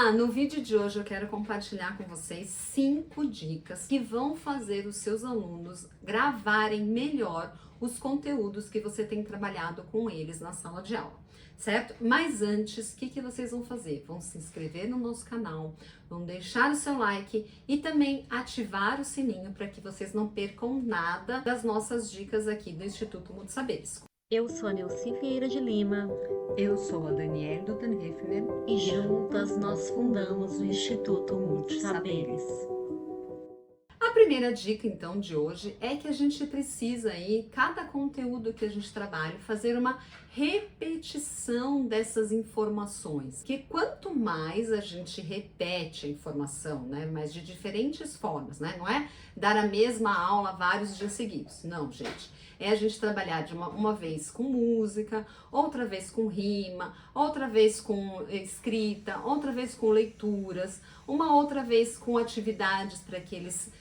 Olá! No vídeo de hoje eu quero compartilhar com vocês 5 dicas que vão fazer os seus alunos gravarem melhor os conteúdos que você tem trabalhado com eles na sala de aula, certo? Mas antes, o que vocês vão fazer? Vão se inscrever no nosso canal, vão deixar o seu like e também ativar o sininho para que vocês não percam nada das nossas dicas aqui do Instituto Multisaberes. Eu sou a Nilce Vieira de Lima. Eu sou a Daniele Dutenhefner E juntas nós fundamos o Instituto Multisaberes. A primeira dica, então, de hoje é que a gente precisa aí, cada conteúdo que a gente trabalha, fazer uma repetição dessas informações. Que quanto mais a gente repete a informação, né, mas de diferentes formas, né, não é dar a mesma aula vários dias seguidos. Não, gente. É a gente trabalhar de uma vez com música, outra vez com rima, outra vez com escrita, outra vez com leituras, uma outra vez com atividades para que eles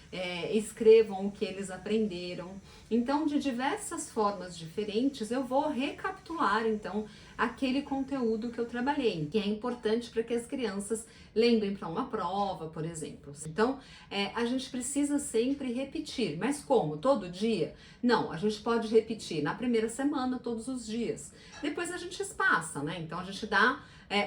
escrevam o que eles aprenderam. Então, de diversas formas diferentes, eu vou recapitular, então, aquele conteúdo que eu trabalhei, que é importante para que as crianças lembrem para uma prova, por exemplo. Então, a gente precisa sempre repetir. Mas como? Todo dia? Não, a gente pode repetir na primeira semana, todos os dias. Depois a gente espaça, né? Então, a gente dá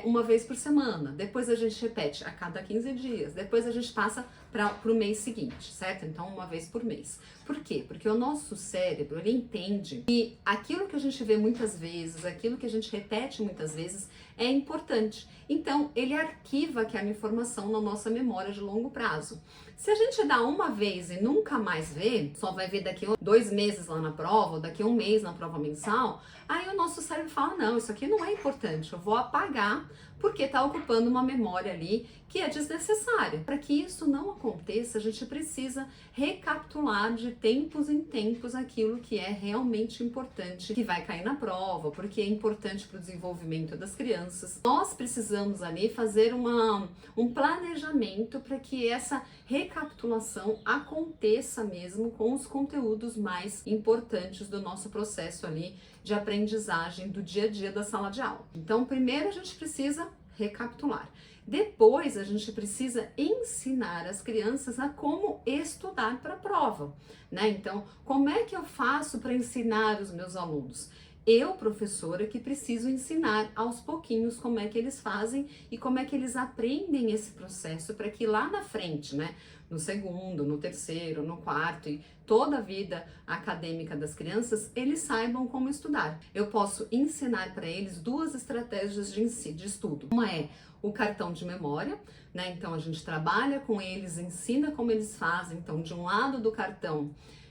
uma vez por semana. Depois a gente repete a cada 15 dias. Depois a gente passa para o mês seguinte, certo? Então, uma vez por mês. Por quê? Porque o nosso cérebro, ele entende que aquilo que a gente vê muitas vezes, aquilo que a gente repete muitas vezes, é importante. Então, ele arquiva aquela informação na nossa memória de longo prazo. Se a gente dá uma vez e nunca mais vê, só vai ver daqui a 2 meses lá na prova, ou daqui a 1 mês na prova mensal, aí o nosso cérebro fala, não, isso aqui não é importante, eu vou apagar, porque está ocupando uma memória ali que é desnecessária. Para que isso não aconteça, a gente precisa recapitular de tempos em tempos aquilo que é realmente importante, que vai cair na prova, porque é importante para o desenvolvimento das crianças. Nós precisamos ali fazer um planejamento para que essa recapitulação aconteça mesmo com os conteúdos mais importantes do nosso processo ali de aprendizagem do dia a dia da sala de aula. Então, primeiro a gente precisa recapitular. Depois a gente precisa ensinar as crianças a como estudar para a prova, né? Então, como é que eu faço para ensinar os meus alunos? Eu, professora, que preciso ensinar aos pouquinhos como é que eles fazem e como é que eles aprendem esse processo para que lá na frente, né, no segundo, no terceiro, no quarto e toda a vida acadêmica das crianças, eles saibam como estudar. Eu posso ensinar para eles 2 estratégias de estudo. Uma é o cartão de memória, né? Então a gente trabalha com eles, ensina como eles fazem. Então, de um lado do cartão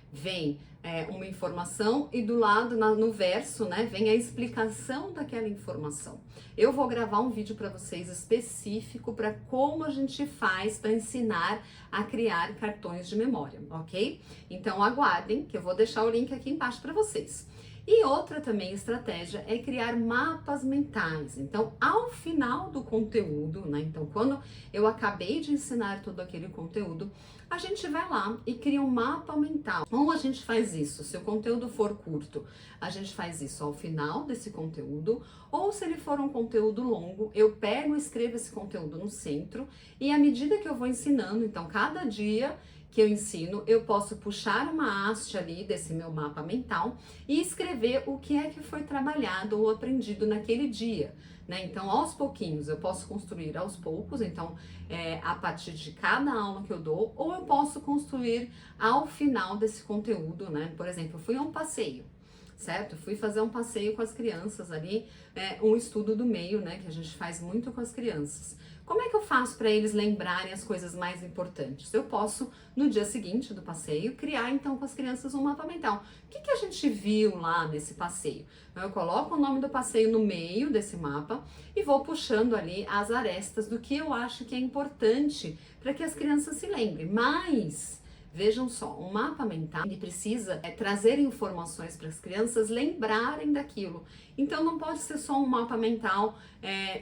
vem uma informação e do lado, no verso, né, vem a explicação daquela informação. Eu vou gravar um vídeo para vocês específico para como a gente faz para ensinar a criar cartões de memória, ok? Então aguardem que eu vou deixar o link aqui embaixo para vocês. E outra também estratégia é criar mapas mentais. Então, ao final do conteúdo, né? Então, quando eu acabei de ensinar todo aquele conteúdo, a gente vai lá e cria um mapa mental. Ou a gente faz isso, se o conteúdo for curto, a gente faz isso ao final desse conteúdo, ou se ele for um conteúdo longo, eu pego e escrevo esse conteúdo no centro, e à medida que eu vou ensinando, então, cada dia que eu ensino, eu posso puxar uma haste ali desse meu mapa mental e escrever o que é que foi trabalhado ou aprendido naquele dia, né? Então, aos pouquinhos, eu posso construir aos poucos, então, a partir de cada aula que eu dou, ou eu posso construir ao final desse conteúdo, né? Por exemplo, eu fui a um passeio, certo? Fui fazer um passeio com as crianças ali, um estudo do meio, né? Que a gente faz muito com as crianças. Como é que eu faço para eles lembrarem as coisas mais importantes? Eu posso, no dia seguinte do passeio, criar então com as crianças um mapa mental. O que a gente viu lá nesse passeio? Eu coloco o nome do passeio no meio desse mapa e vou puxando ali as arestas do que eu acho que é importante para que as crianças se lembrem. Mas vejam só, um mapa mental ele precisa trazer informações para as crianças lembrarem daquilo. Então não pode ser só um mapa mental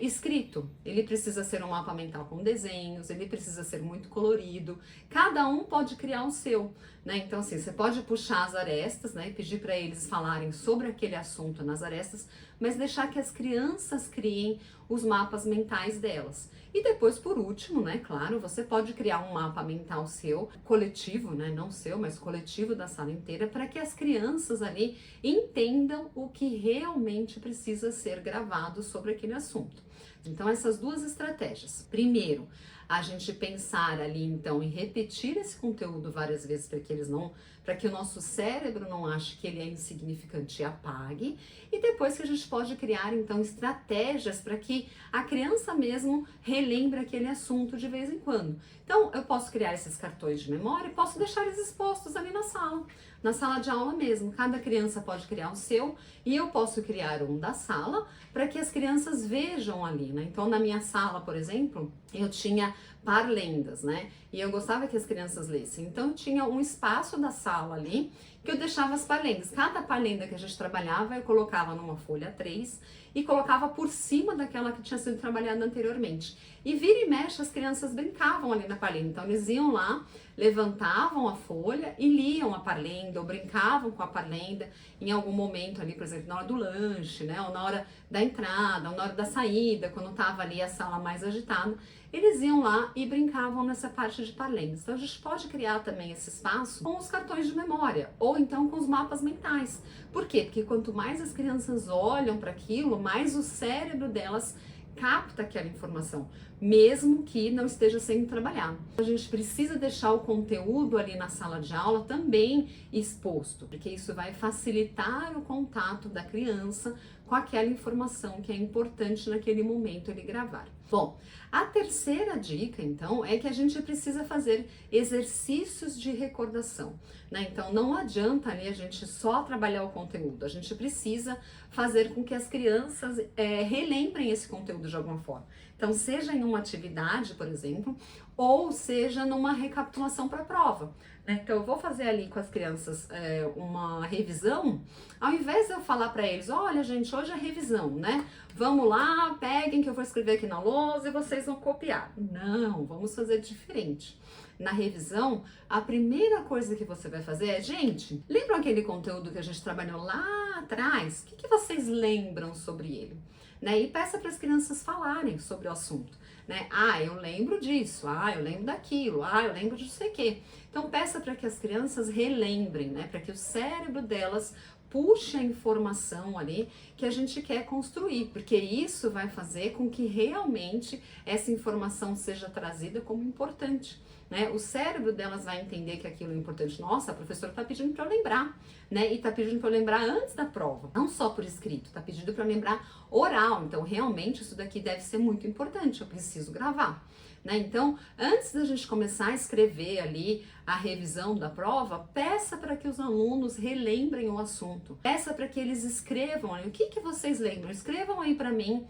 escrito, ele precisa ser um mapa mental com desenhos, ele precisa ser muito colorido, cada um pode criar o seu, né? Então assim, você pode puxar as arestas, né, e pedir para eles falarem sobre aquele assunto nas arestas, mas deixar que as crianças criem os mapas mentais delas. E depois, por último, né, claro, você pode criar um mapa mental seu, coletivo, né, não seu, mas coletivo da sala inteira, para que as crianças ali entendam o que realmente precisa ser gravado sobre aquele assunto. Então, essas duas estratégias. Primeiro, a gente pensar ali, então, em repetir esse conteúdo várias vezes para que o nosso cérebro não ache que ele é insignificante e apague. E depois que a gente pode criar, então, estratégias para que a criança mesmo relembre aquele assunto de vez em quando. Então, eu posso criar esses cartões de memória e posso deixar eles expostos ali na sala de aula mesmo. Cada criança pode criar o seu e eu posso criar um da sala para que as crianças vejam ali, né? Então, na minha sala, por exemplo, eu tinha parlendas, né? E eu gostava que as crianças lessem. Então, eu tinha um espaço da sala ali que eu deixava as parlendas. Cada parlenda que a gente trabalhava, eu colocava numa folha 3 e colocava por cima daquela que tinha sido trabalhada anteriormente. E vira e mexe, as crianças brincavam ali na parlenda. Então, eles iam lá, levantavam a folha e liam a parlenda, ou brincavam com a parlenda em algum momento ali, por exemplo, na hora do lanche, né? Ou na hora da entrada, ou na hora da saída, quando estava ali a sala mais agitada. Eles iam lá e brincavam nessa parte de parlendas. Então, a gente pode criar também esse espaço com os cartões de memória, ou então com os mapas mentais. Por quê? Porque quanto mais as crianças olham para aquilo, mais o cérebro delas capta aquela informação, mesmo que não esteja sendo trabalhado. A gente precisa deixar o conteúdo ali na sala de aula também exposto, porque isso vai facilitar o contato da criança com aquela informação que é importante naquele momento ele gravar. Bom, a terceira dica, então, é que a gente precisa fazer exercícios de recordação, né? Então, não adianta ali a gente só trabalhar o conteúdo, a gente precisa fazer com que as crianças relembrem esse conteúdo de alguma forma. Então, seja em uma atividade, por exemplo, ou seja numa recapitulação para a prova, né? Então, eu vou fazer ali com as crianças uma revisão, ao invés de eu falar para eles, olha gente, hoje é revisão, né? Vamos lá, peguem que eu vou escrever aqui na lousa e vocês vão copiar. Não, vamos fazer diferente. Na revisão, a primeira coisa que você vai fazer é, gente, lembram aquele conteúdo que a gente trabalhou lá atrás? O que vocês lembram sobre ele? Né? E peça para as crianças falarem sobre o assunto. Né? Ah, eu lembro disso, eu lembro daquilo, eu lembro de não sei o quê. Então peça para que as crianças relembrem, né? Para que o cérebro delas puxe a informação ali que a gente quer construir, porque isso vai fazer com que realmente essa informação seja trazida como importante, né? O cérebro delas vai entender que aquilo é importante. Nossa, a professora está pedindo para eu lembrar, né? E está pedindo para eu lembrar antes da prova, não só por escrito, está pedindo para eu lembrar oral. Então, realmente, isso daqui deve ser muito importante, eu preciso gravar. Né? Então, antes da gente começar a escrever ali a revisão da prova, peça para que os alunos relembrem o assunto. Peça para que eles escrevam, o que vocês lembram? Escrevam aí para mim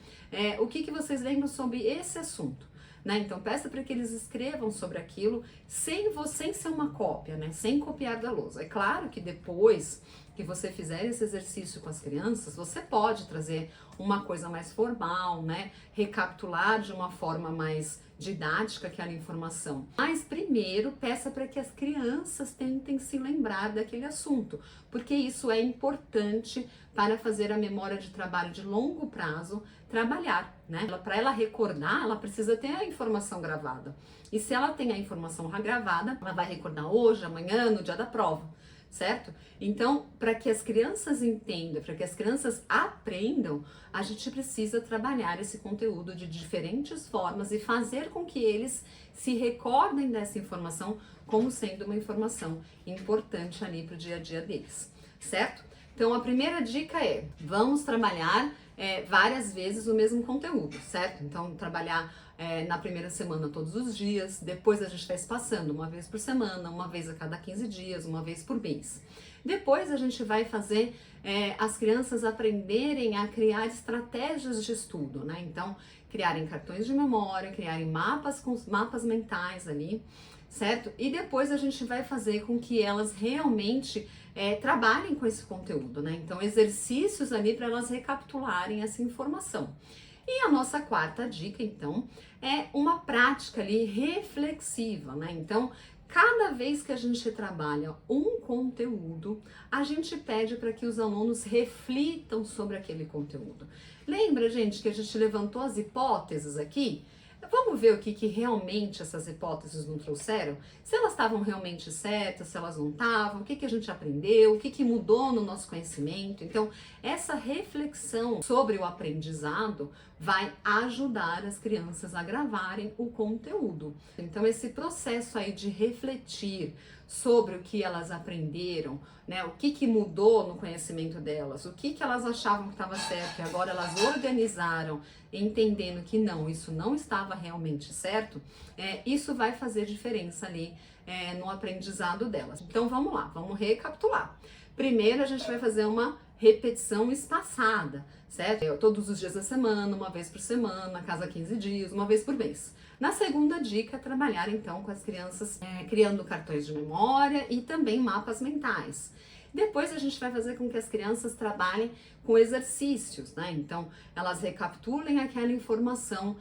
o que vocês lembram sobre esse assunto. Né? Então, peça para que eles escrevam sobre aquilo sem ser uma cópia, né? Sem copiar da lousa. É claro que depois que você fizer esse exercício com as crianças, você pode trazer uma coisa mais formal, né? Recapitular de uma forma mais didática aquela informação. Mas primeiro, peça para que as crianças tentem se lembrar daquele assunto, porque isso é importante para fazer a memória de trabalho de longo prazo trabalhar, né? Para ela recordar, ela precisa ter a informação gravada. E se ela tem a informação gravada, ela vai recordar hoje, amanhã, no dia da prova, certo? Então, para que as crianças entendam, para que as crianças aprendam, a gente precisa trabalhar esse conteúdo de diferentes formas e fazer com que eles se recordem dessa informação como sendo uma informação importante ali para o dia a dia deles, certo? Então, a primeira dica é, vamos trabalhar várias vezes o mesmo conteúdo, certo? Então, trabalhar na primeira semana todos os dias, depois a gente vai espaçando uma vez por semana, uma vez a cada 15 dias, uma vez por mês. Depois a gente vai fazer as crianças aprenderem a criar estratégias de estudo, né? Então, criarem cartões de memória, criarem mapas mentais ali, certo? E depois a gente vai fazer com que elas realmente trabalhem com esse conteúdo, né? Então, exercícios ali para elas recapitularem essa informação. E a nossa quarta dica, então, é uma prática ali reflexiva, né? Então, cada vez que a gente trabalha um conteúdo, a gente pede para que os alunos reflitam sobre aquele conteúdo. Lembra, gente, que a gente levantou as hipóteses aqui? Vamos ver o que realmente essas hipóteses não trouxeram? Se elas estavam realmente certas, se elas não estavam, o que a gente aprendeu, o que mudou no nosso conhecimento. Então, essa reflexão sobre o aprendizado vai ajudar as crianças a gravarem o conteúdo. Então, esse processo aí de refletir sobre o que elas aprenderam, né? O que mudou no conhecimento delas, o que elas achavam que estava certo e agora elas organizaram, entendendo que não, isso não estava realmente certo, isso vai fazer diferença ali no aprendizado delas. Então vamos lá, vamos recapitular. Primeiro a gente vai fazer uma repetição espaçada, certo? Todos os dias da semana, uma vez por semana, a cada 15 dias, uma vez por mês. Na segunda dica, trabalhar então com as crianças criando cartões de memória e também mapas mentais. Depois a gente vai fazer com que as crianças trabalhem com exercícios, né? Então, elas recapitulem aquela informação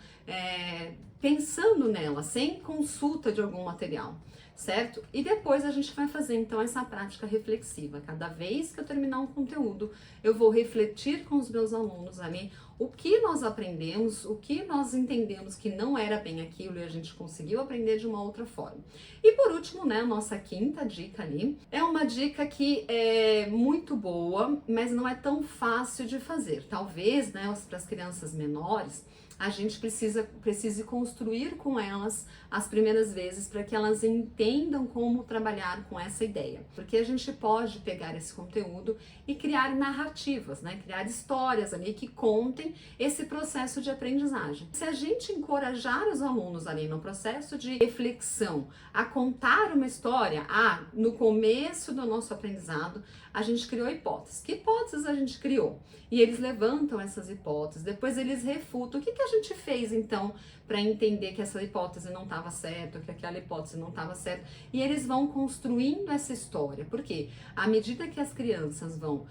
pensando nela, sem consulta de algum material, certo? E depois a gente vai fazer então essa prática reflexiva. Cada vez que eu terminar um conteúdo, eu vou refletir com os meus alunos ali o que nós aprendemos, o que nós entendemos que não era bem aquilo e a gente conseguiu aprender de uma outra forma. E por último, né, a nossa quinta dica ali é uma dica que é muito boa, mas não é tão fácil de fazer. Talvez, né, para as crianças menores, a gente precise construir com elas as primeiras vezes para que elas entendam como trabalhar com essa ideia. Porque a gente pode pegar esse conteúdo e criar narrativas, né? Criar histórias ali que contem esse processo de aprendizagem. Se a gente encorajar os alunos ali no processo de reflexão a contar uma história, no começo do nosso aprendizado, a gente criou hipóteses. Que hipóteses a gente criou? E eles levantam essas hipóteses, depois eles refutam. O que a gente fez então para entender que essa hipótese não estava certa, que aquela hipótese não estava certa? E eles vão construindo essa história. Por quê? À medida que as crianças vão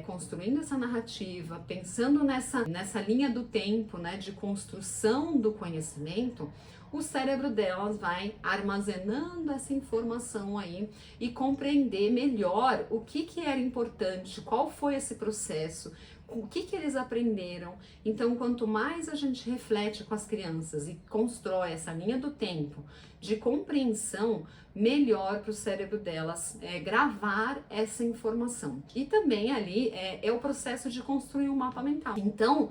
construindo essa narrativa, pensando nessa linha do tempo, né, de construção do conhecimento, o cérebro delas vai armazenando essa informação aí e compreender melhor o que era importante, qual foi esse processo, o que eles aprenderam. Então, quanto mais a gente reflete com as crianças e constrói essa linha do tempo de compreensão, melhor para o cérebro delas gravar essa informação. E também ali é o processo de construir um mapa mental. Então,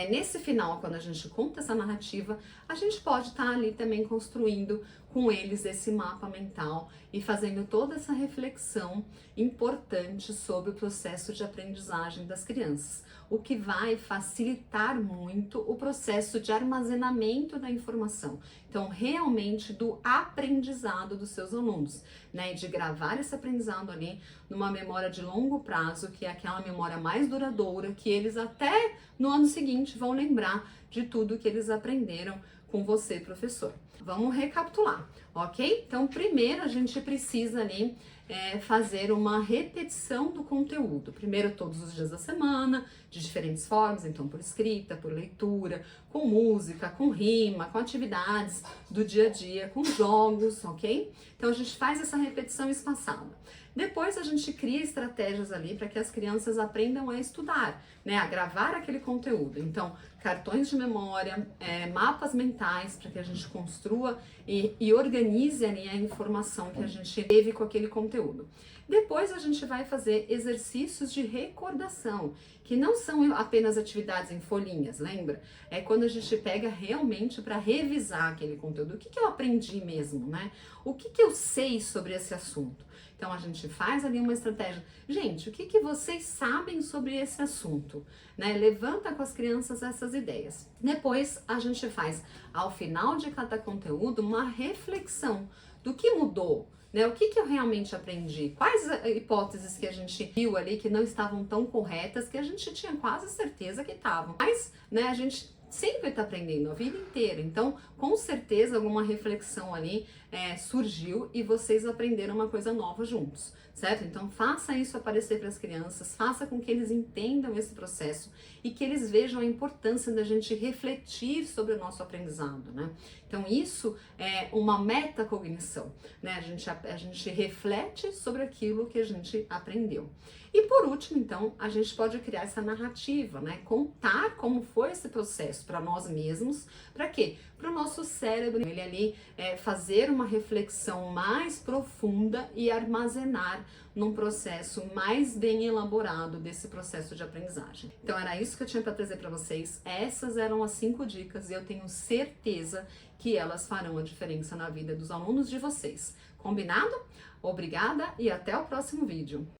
nesse final, quando a gente conta essa narrativa, a gente pode estar ali também construindo com eles esse mapa mental e fazendo toda essa reflexão importante sobre o processo de aprendizagem das crianças, o que vai facilitar muito o processo de armazenamento da informação. Então, realmente do aprendizado dos seus alunos, né? De gravar esse aprendizado ali numa memória de longo prazo, que é aquela memória mais duradoura, que eles até no ano seguinte vão lembrar de tudo que eles aprenderam com você, professor. Vamos recapitular, ok? Então, primeiro a gente precisa ali fazer uma repetição do conteúdo. Primeiro, todos os dias da semana, de diferentes formas, então por escrita, por leitura, com música, com rima, com atividades do dia a dia, com jogos, ok? Então, a gente faz essa repetição espaçada. Depois a gente cria estratégias ali para que as crianças aprendam a estudar, né, a gravar aquele conteúdo. Então, cartões de memória, mapas mentais para que a gente construa e organize ali a informação que a gente teve com aquele conteúdo. Depois a gente vai fazer exercícios de recordação, que não são apenas atividades em folhinhas, lembra? É quando a gente pega realmente para revisar aquele conteúdo. O que eu aprendi mesmo, né? O que eu sei sobre esse assunto? Então, a gente faz ali uma estratégia. Gente, o que vocês sabem sobre esse assunto? Né? Levanta com as crianças essas ideias. Depois, a gente faz, ao final de cada conteúdo, uma reflexão do que mudou. Né? O que eu realmente aprendi? Quais hipóteses que a gente viu ali que não estavam tão corretas, que a gente tinha quase certeza que estavam. Mas, né, a gente sempre está aprendendo a vida inteira. Então, com certeza, alguma reflexão ali surgiu e vocês aprenderam uma coisa nova juntos, certo? Então, faça isso aparecer para as crianças, faça com que eles entendam esse processo e que eles vejam a importância da gente refletir sobre o nosso aprendizado, né? Então, isso é uma metacognição, né? A gente reflete sobre aquilo que a gente aprendeu. E por último, então, a gente pode criar essa narrativa, né? Contar como foi esse processo para nós mesmos. Para quê? Para o nosso cérebro, ele ali fazer uma reflexão mais profunda e armazenar num processo mais bem elaborado desse processo de aprendizagem. Então era isso que eu tinha para trazer para vocês. Essas eram as 5 dicas e eu tenho certeza que elas farão a diferença na vida dos alunos de vocês. Combinado? Obrigada e até o próximo vídeo.